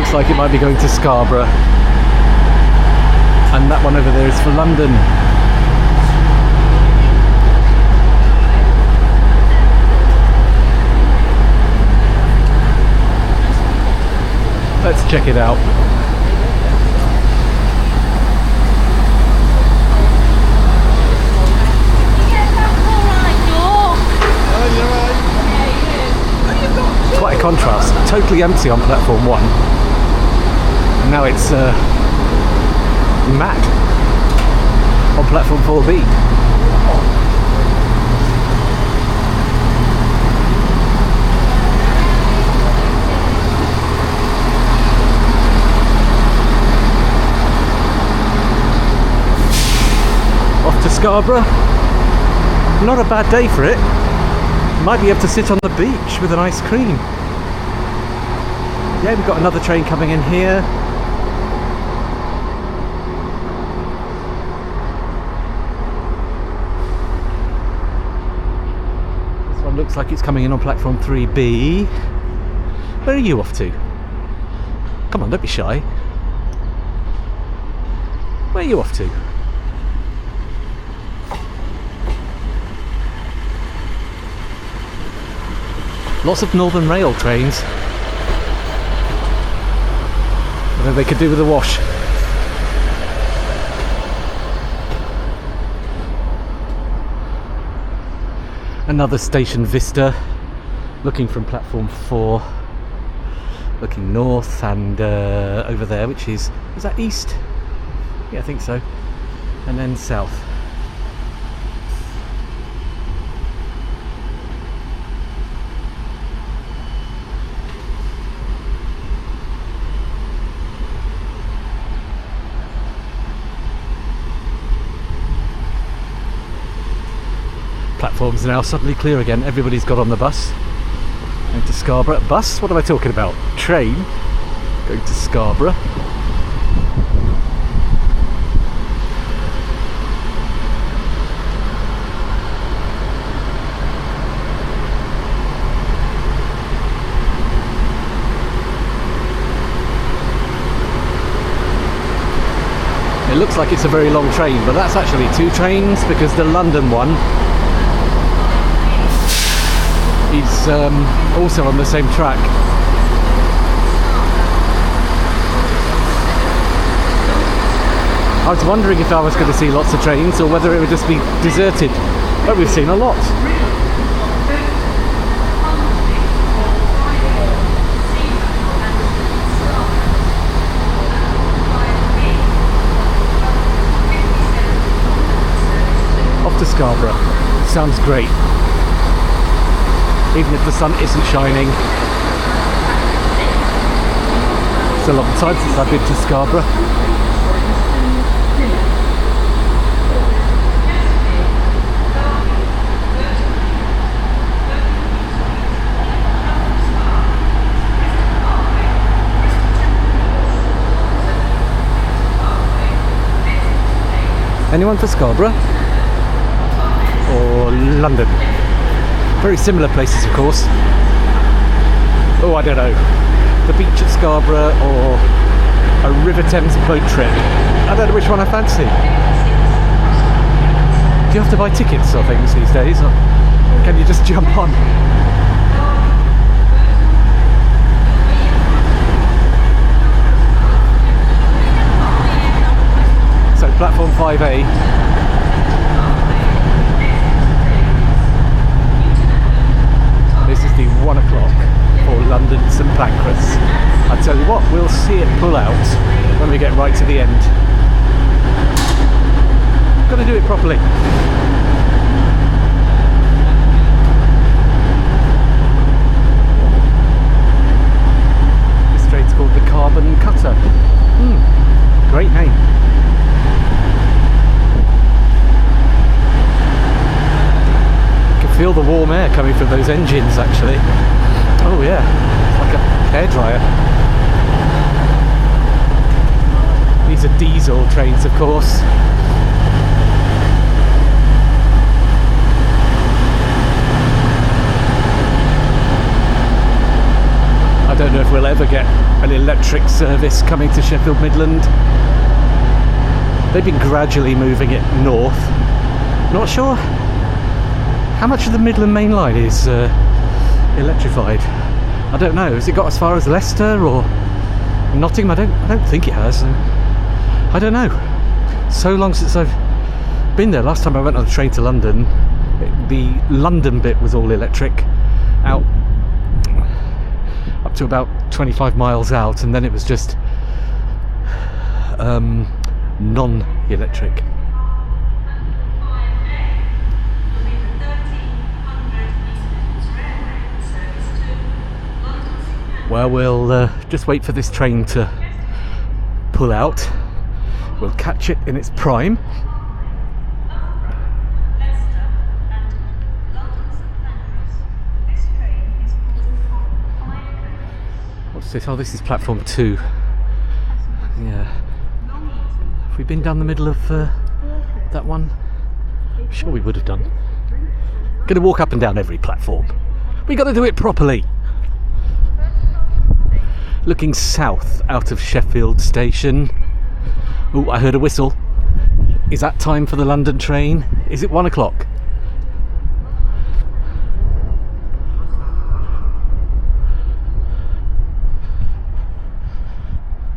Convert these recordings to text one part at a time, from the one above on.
looks like it might be going to Scarborough. And that one over there is for London. Let's check it out. Quite a contrast. Totally empty on platform 1. And now it's mad on platform 4B. Off to Scarborough. Not a bad day for it. Might be able to sit on the beach with an ice cream. Yeah, we've got another train coming in here. This one looks like it's coming in on platform 3B. Where are you off to? Come on, don't be shy. Where are you off to? Lots of Northern Rail trains. Whatever they could do with a wash. Another station Vista. Looking from platform 4. Looking north and over there, which is that east? Yeah, I think so. And then south. Platforms are now suddenly clear again. Everybody's got on the bus. Going to Scarborough. Bus? What am I talking about? Train. Going to Scarborough. It looks like it's a very long train, but that's actually 2 trains because the London one is also on the same track. I was wondering if I was going to see lots of trains or whether it would just be deserted, but we've seen a lot. Off to Scarborough. Sounds great. Even if the sun isn't shining. It's a long time since I've been to Scarborough. Anyone for Scarborough? Or London? Very similar places, of course. Oh, I don't know. The beach at Scarborough or a River Thames boat trip. I don't know which one I fancy. Do you have to buy tickets or things these days? Or can you just jump on? So, platform 5A. This is the 1 o'clock for London St Pancras. I tell you what, we'll see it pull out when we get right to the end. Got to do it properly. This train's called the Carbon Cutter. Great name. Feel the warm air coming from those engines actually. Oh yeah, it's like a hairdryer. These are diesel trains, of course. I don't don't know if we'll ever get an electric service coming to Sheffield Midland. They've been gradually moving it north. Not sure how much of the Midland main line is electrified. I don't know. Has it got as far as Leicester or Nottingham? I don't think it has. I don't know. So long since I've been there. Last time I went on the train to London, the London bit was all electric, out up to about 25 miles out, and then it was just non-electric. Well, we'll just wait for this train to pull out. We'll catch it in its prime. What's this? Oh, this is platform 2. Yeah. Have we been down the middle of that one? I'm sure we would have done. Going to walk up and down every platform. We got to do it properly. Looking south out of Sheffield Station. Oh, I heard a whistle. Is that time for the London train? Is it 1 o'clock?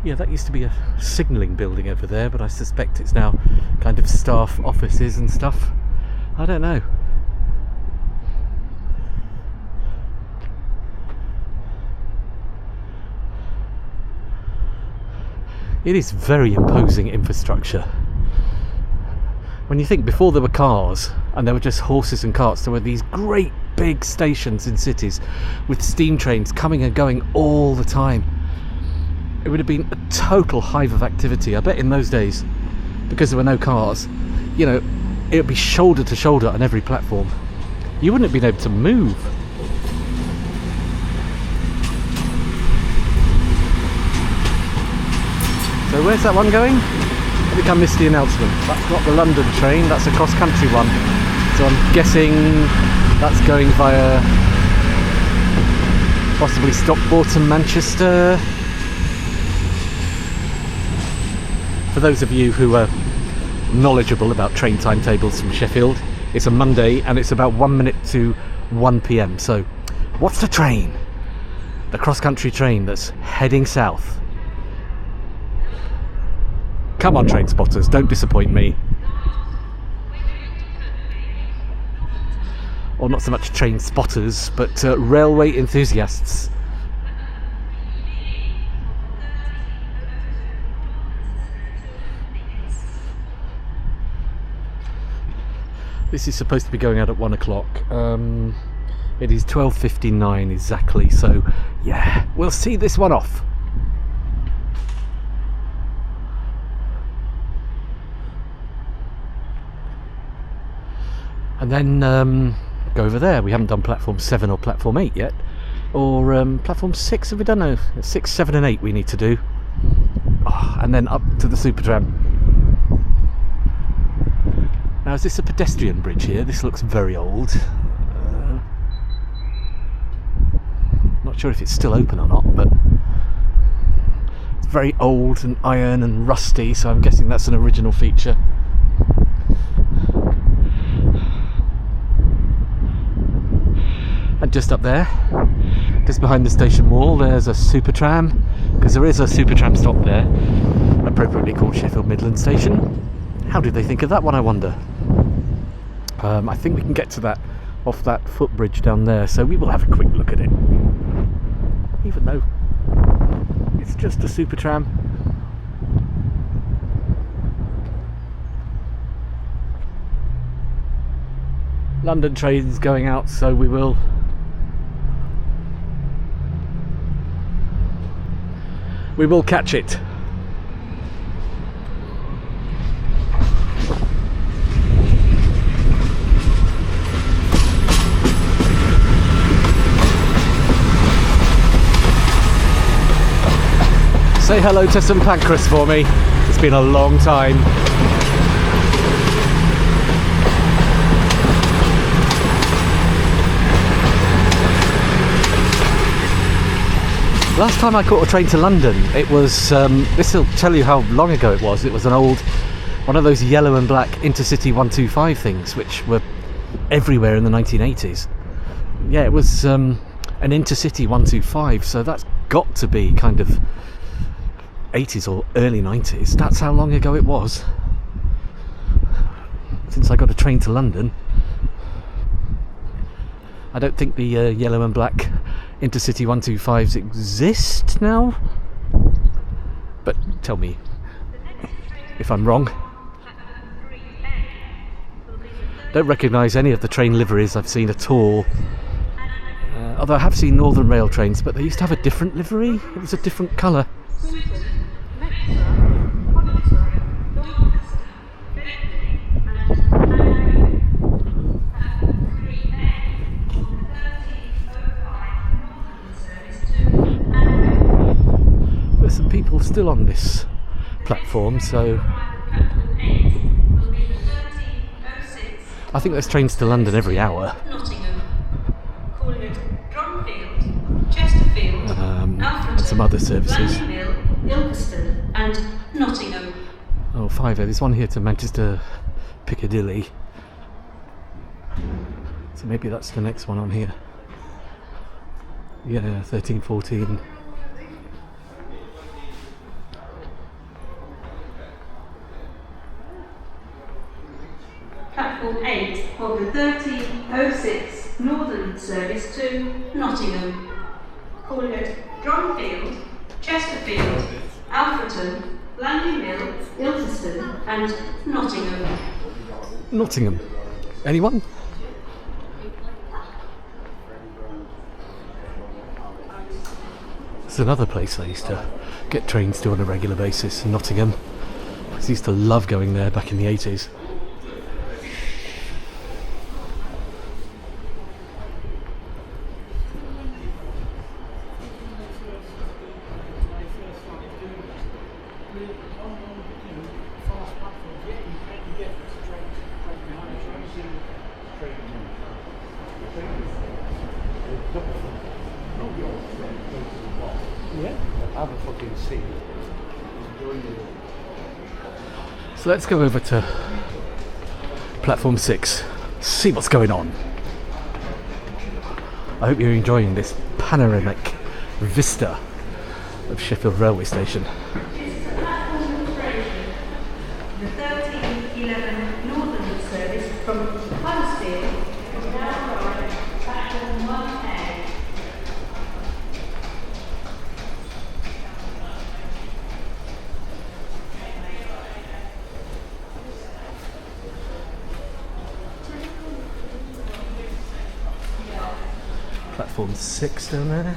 Yeah, that used to be a signalling building over there, but I suspect it's now kind of staff offices and stuff. I don't know. It is very imposing infrastructure. When you think before there were cars and there were just horses and carts, there were these great big stations in cities with steam trains coming and going all the time. It would have been a total hive of activity. I bet in those days, because there were no cars, you know, it would be shoulder to shoulder on every platform. You wouldn't have been able to move. So where's that one going? Let me come miss the announcement. That's not the London train, that's a cross-country one. So I'm guessing that's going via possibly Stockport and Manchester. For those of you who are knowledgeable about train timetables from Sheffield, it's a Monday and it's about 1 minute to 1 p.m. So what's the train? The cross-country train that's heading south. Come on, train spotters, don't disappoint me. Or not so much train spotters, but railway enthusiasts. This is supposed to be going out at 1 o'clock. It is 12:59 exactly, so yeah, we'll see this one off. And then go over there. We haven't done platform 7 or platform 8 yet. Or platform 6, have we done? No, 6, 7 and 8 we need to do. Oh, and then up to the Supertram. Now, is this a pedestrian bridge here? This looks very old. Not sure if it's still open or not, but it's very old and iron and rusty, so I'm guessing that's an original feature. And just up there, just behind the station wall, there's a Supertram, because there is a Supertram stop there, appropriately called Sheffield Midland Station. How did they think of that one, I wonder? I think we can get to that off that footbridge down there, so we will have a quick look at it. Even though it's just a Supertram. London train's going out, so we will catch it. Say hello to St Pancras for me. It's been a long time. Last time I caught a train to London, it was, this will tell you how long ago it was. It was one of those yellow and black Intercity 125 things, which were everywhere in the 1980s. Yeah, it was an Intercity 125, so that's got to be kind of 80s or early 90s. That's how long ago it was since I got a train to London. I don't think the yellow and black Intercity 125s exist now, but tell me if I'm wrong. Don't recognise any of the train liveries I've seen at all, although I have seen Northern Rail trains, but they used to have a different livery. It was a different colour. There's some people still on this platform, so I think there's trains to London every hour. Nottingham, calling at Drumfield, Chesterfield, and some other services. Mill, Ilkeston and Nottingham. Oh, 5. There's one here to Manchester Piccadilly. So maybe that's the next one on here. Yeah, 13, 14. Platform 8 of the 1306 Northern service to Nottingham, calling at Drumfield, Chesterfield, Alfreton, Langley Mill, Ilkeston and Nottingham. Nottingham. Anyone? It's another place I used to get trains to on a regular basis, Nottingham. I used to love going there back in the 80s. So let's go over to platform 6, see what's going on. I hope you're enjoying this panoramic vista of Sheffield railway station. This is a platform operation, the 1311 Northern service from Huddersfield is now arrived at platform 1A. Platform 6 down there.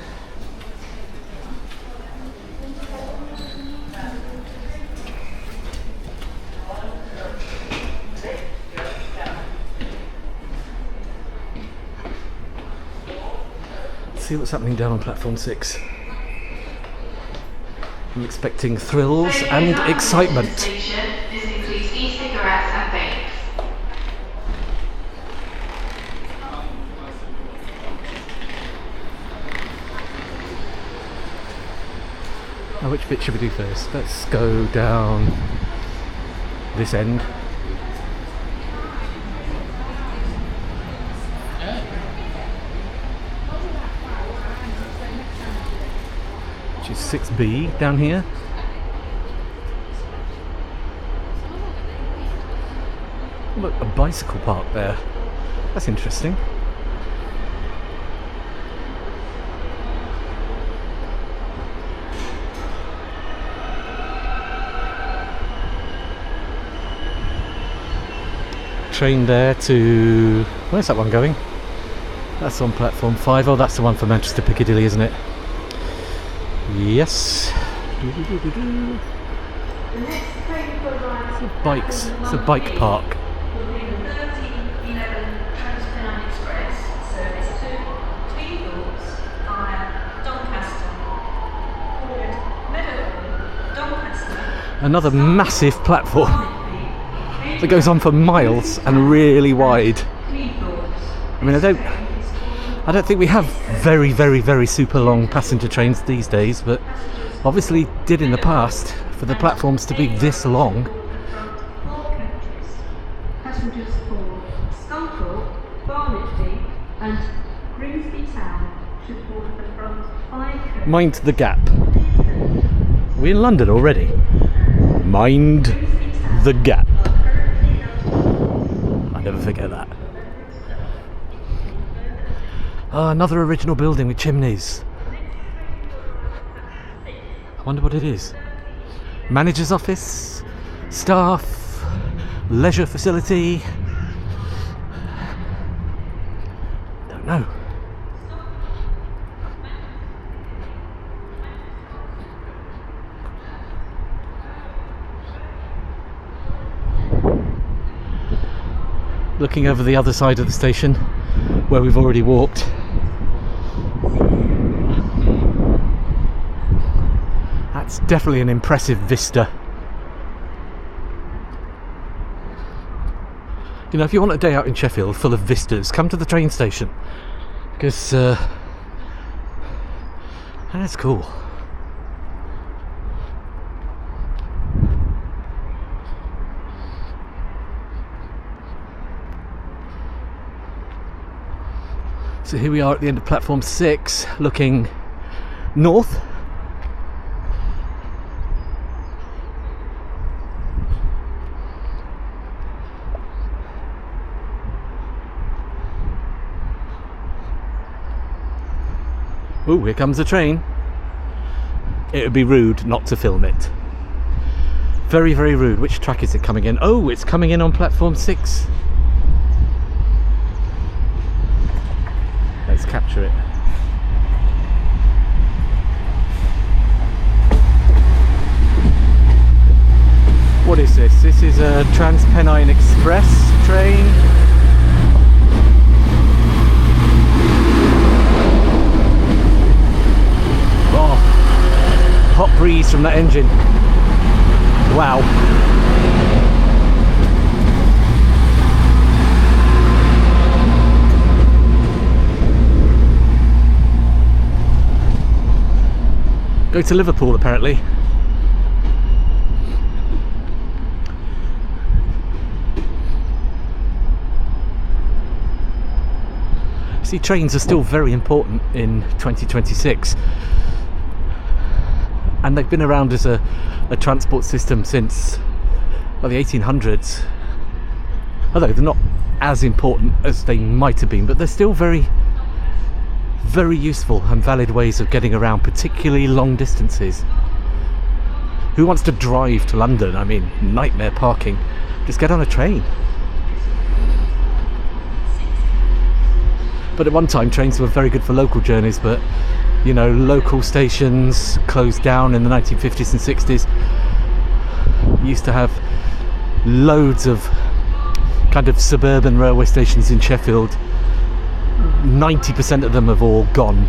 Let's see what's happening down on platform 6. I'm expecting thrills and excitement. This includes e-cigarettes and vapes. Now, which bit should we do first? Let's go down this end. Which is 6B down here. Look, a bicycle park there. That's interesting. Train there to... where's that one going? That's on platform 5. Oh, that's the one for Manchester Piccadilly, isn't it? Yes. The next train for arrival Bikes. It's a bike park. will be the 1311 Trans-Pennine Express service to Tweedles via Doncaster, calling at Meadowhall, Doncaster. Another massive platform that goes on for miles and really wide. I mean, I don't think we have very, very, very super long passenger trains these days, but obviously did in the past. For the platforms to be this long. Four coaches. Passengers for Scarborough, Barnetby and Grimsby Town should board the front 5 coaches. Mind the gap. Are we in London already? Mind the gap. I never forget that. Another original building with chimneys. I wonder what it is. Manager's office, staff, leisure facility. Don't know. Looking over the other side of the station, where we've already walked. That's definitely an impressive vista. You know, if you want a day out in Sheffield full of vistas, come to the train station, because that's cool. So here we are at the end of platform 6, looking north. Ooh, here comes a train. It would be rude not to film it. Very, very rude. Which track is it coming in? Oh, it's coming in on platform 6. Let's capture it. What is this? This is a Transpennine Express train. Oh, hot breeze from that engine. Wow. Go to Liverpool apparently. See, trains are still very important in 2026, and they've been around as a transport system since, well, the 1800s. Although they're not as important as they might have been, but they're still very, very useful and valid ways of getting around, particularly long distances. Who wants to drive to London? I mean, nightmare parking. Just get on a train. But at one time trains were very good for local journeys, but you know, local stations closed down in the 1950s and 60s. We used to have loads of kind of suburban railway stations in Sheffield. 90% of them have all gone.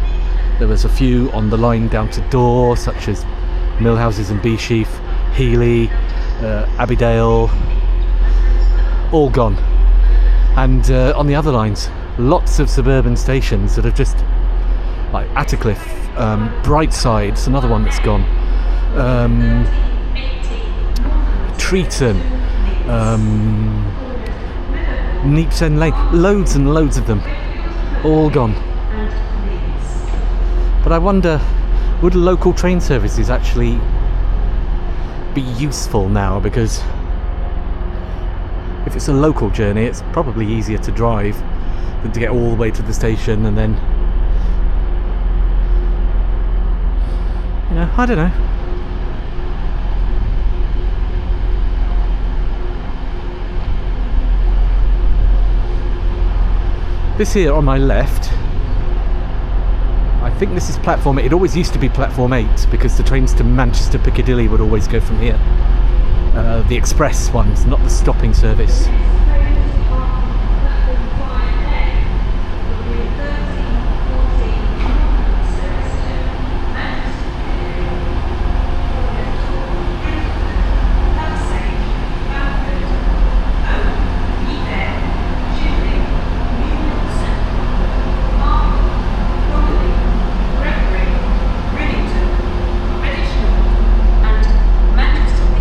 There was a few on the line down to Dore, such as Millhouses and Beesheaf, Heeley, Abbeydale, all gone. And on the other lines, lots of suburban stations that have just, like Attercliffe, Brightside's another one that's gone, Treaton, Neepsend Lane, loads and loads of them, all gone. But I wonder, would local train services actually be useful now? Because if it's a local journey, it's probably easier to drive than to get all the way to the station and then, you know, I don't know. This here on my left, I think this is platform 8. It always used to be platform 8 because the trains to Manchester Piccadilly would always go from here. The express ones, not the stopping service.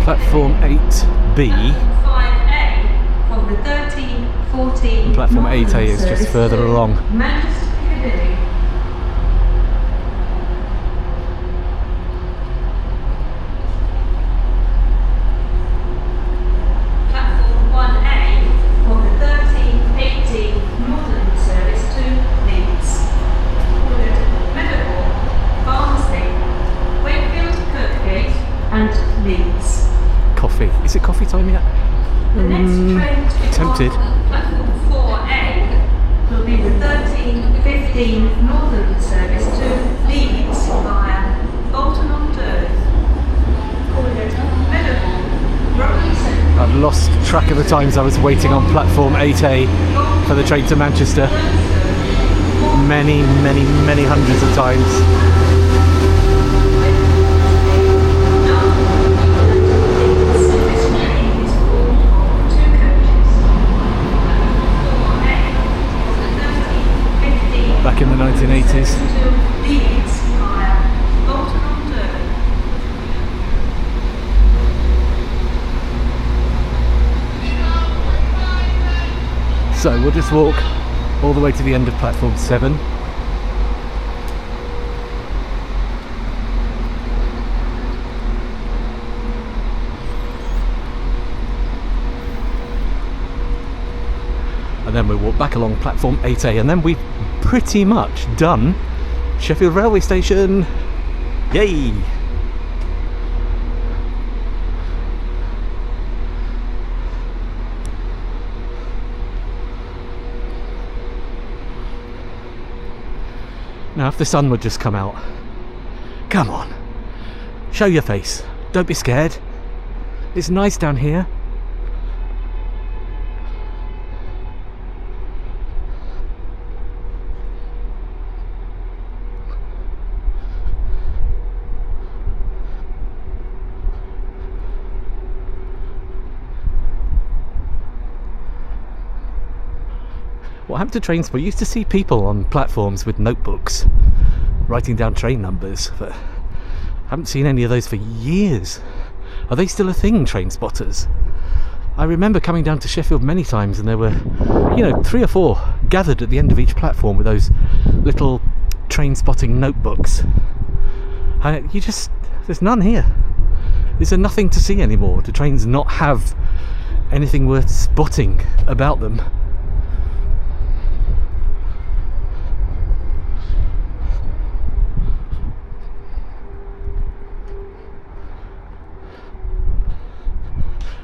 Platform 8B. 5A from the 13-14 Platform Northern 8A is just service further to along. Manchester Piccadilly. Platform 1A from the 13-18 Northern service to Leeds. Wood, Meadowhall, Barnsley, Wakefield, Kirkgate and Leeds. Coffee. Is it coffee time yet? The next train to be tempted. on platform 4A will be the 13-15 Northern service to Leeds via Bolton-on-Doon, Meadowhall, Rugby Centre. I've lost track of the times I was waiting on platform 8A for the train to Manchester. Many, many, many hundreds of times. Back in the 1980s. So we'll just walk all the way to the end of platform 7. And then we'll walk back along platform 8A, and then we've pretty much done Sheffield Railway Station. Yay! Now if the sun would just come out. Come on. Show your face. Don't be scared. It's nice down here. What happened to trains? We used to see people on platforms with notebooks writing down train numbers, but I haven't seen any of those for years. Are they still a thing, train spotters? I remember coming down to Sheffield many times and there were, 3 or 4 gathered at the end of each platform with those little train spotting notebooks. And there's none here. Is there nothing to see anymore? Do trains not have anything worth spotting about them?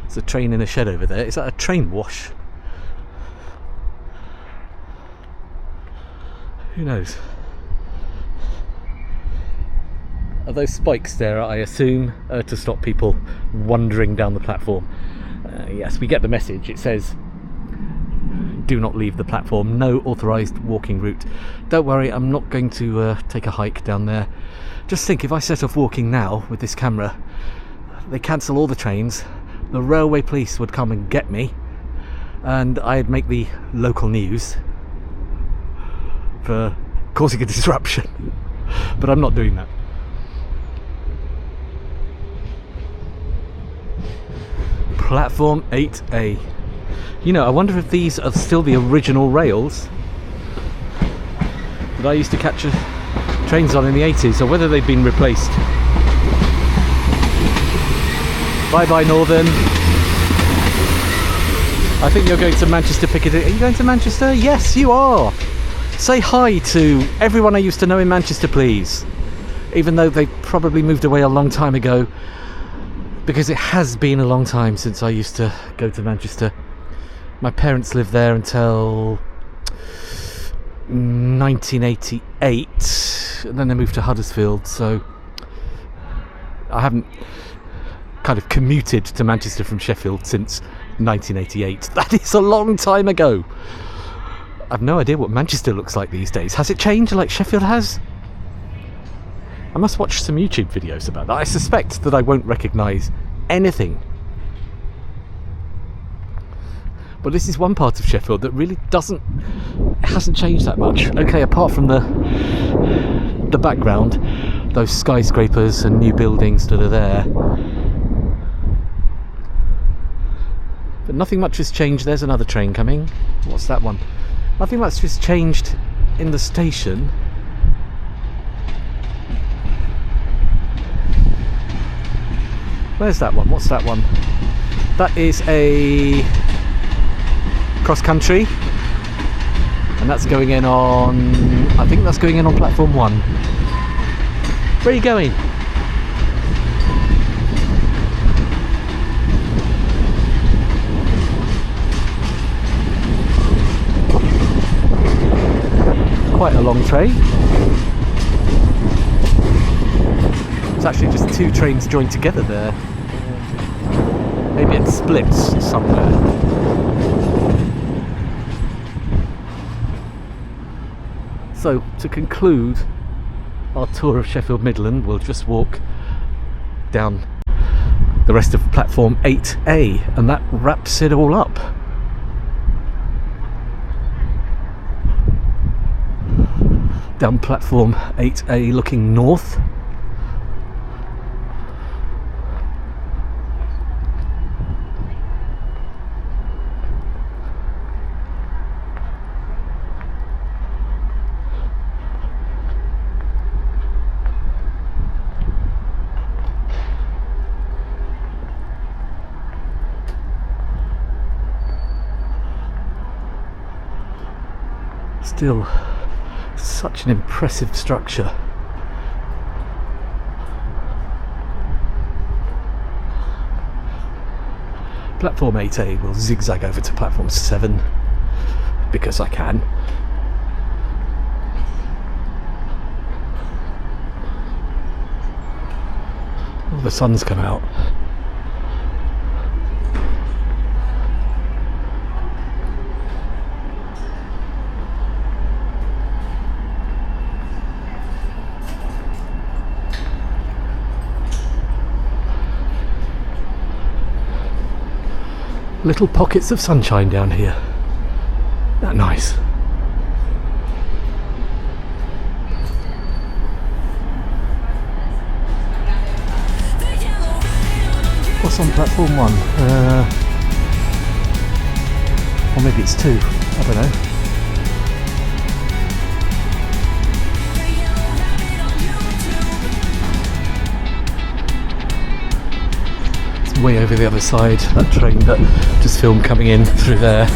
There's a train in a shed over there. Is that a train wash? Who knows? Are those spikes there, I assume, to stop people wandering down the platform? Yes, we get the message. It says, do not leave the platform, no authorised walking route. Don't worry, I'm not going to take a hike down there. Just think, if I set off walking now with this camera, they cancel all the trains, the railway police would come and get me, and I'd make the local news for causing a disruption. But I'm not doing that. Platform 8A. I wonder if these are still the original rails that I used to catch trains on in the 80s, or whether they've been replaced. Bye bye Northern. I think you're going to Manchester Piccadilly. Are you going to Manchester? Yes, you are. Say hi to everyone I used to know in Manchester, please. Even though they probably moved away a long time ago, because it has been a long time since I used to go to Manchester. My parents lived there until 1988, and then they moved to Huddersfield, so I haven't kind of commuted to Manchester from Sheffield since 1988. That is a long time ago. I've no idea what Manchester looks like these days. Has it changed like Sheffield has? I must watch some YouTube videos about that. I suspect that I won't recognise anything. But this is one part of Sheffield that really hasn't changed that much. Okay, apart from the background, those skyscrapers and new buildings that are there. But nothing much has changed. There's another train coming. What's that one? Nothing much has changed in the station. Where's that one? What's that one? That is a cross country, and that's going in on, I think that's going in on platform 1. Where are you going? Quite a long train. It's actually just 2 trains joined together there. Maybe it splits somewhere. So, to conclude our tour of Sheffield Midland, we'll just walk down the rest of platform 8A, and that wraps it all up. Down platform 8A looking north. Still such an impressive structure. Platform 8A will zigzag over to platform 7 because I can. Oh, the sun's come out. Little pockets of sunshine down here. Isn't that nice? What's on platform 1? Or maybe it's 2. I don't know. Way over the other side, that train that just filmed coming in through there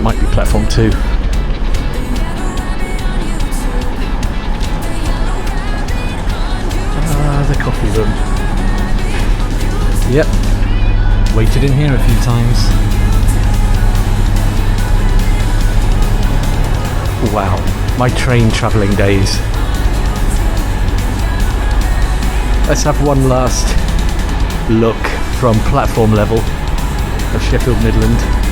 might be platform 2. The coffee room. Yep, waited in here a few times. Wow, my train travelling days. Let's have one last look from platform level of Sheffield Midland.